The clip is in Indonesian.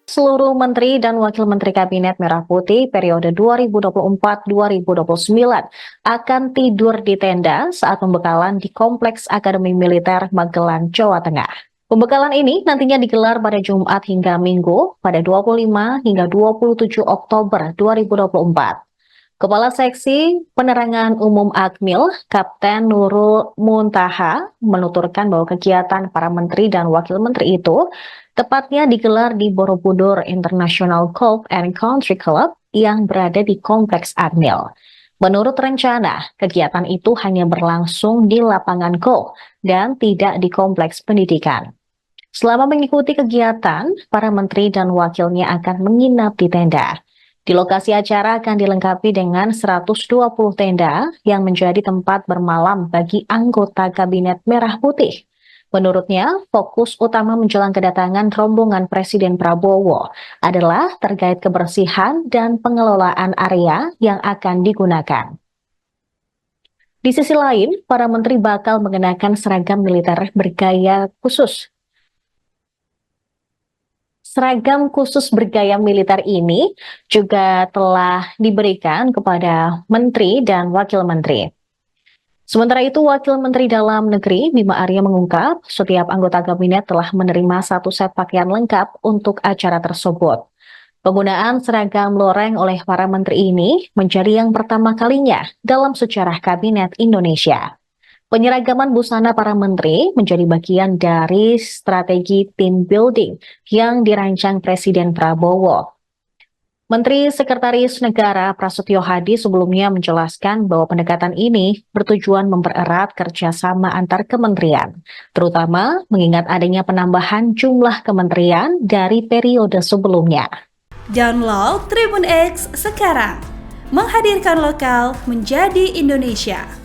Seluruh Menteri dan Wakil Menteri Kabinet Merah Putih periode 2024-2029 akan tidur di tenda saat pembekalan di Kompleks Akademi Militer Magelang, Jawa Tengah. Pembekalan ini nantinya digelar pada Jumat hingga Minggu pada 25 hingga 27 Oktober 2024. Kepala Seksi Penerangan Umum Akmil, Kapten Nurul Muntaha, menuturkan bahwa kegiatan para menteri dan wakil menteri itu tepatnya digelar di Borobudur International Golf and Country Club yang berada di Kompleks Akmil. Menurut rencana, kegiatan itu hanya berlangsung di lapangan golf dan tidak di kompleks pendidikan. Selama mengikuti kegiatan, para menteri dan wakilnya akan menginap di tenda. Di lokasi acara akan dilengkapi dengan 120 tenda yang menjadi tempat bermalam bagi anggota Kabinet Merah Putih. Menurutnya, fokus utama menjelang kedatangan rombongan Presiden Prabowo adalah terkait kebersihan dan pengelolaan area yang akan digunakan. Di sisi lain, para menteri bakal mengenakan seragam militer bergaya khusus. Seragam khusus bergaya militer ini juga telah diberikan kepada menteri dan wakil menteri. Sementara itu, Wakil Menteri Dalam Negeri Bima Arya mengungkap setiap anggota kabinet telah menerima satu set pakaian lengkap untuk acara tersebut. Penggunaan seragam loreng oleh para menteri ini menjadi yang pertama kalinya dalam sejarah kabinet Indonesia. Penyeragaman busana para menteri menjadi bagian dari strategi team building yang dirancang Presiden Prabowo. Menteri Sekretaris Negara Prasetyo Hadi sebelumnya menjelaskan bahwa pendekatan ini bertujuan mempererat kerjasama antar kementerian, terutama mengingat adanya penambahan jumlah kementerian dari periode sebelumnya. Download Tribun X sekarang, menghadirkan lokal menjadi Indonesia.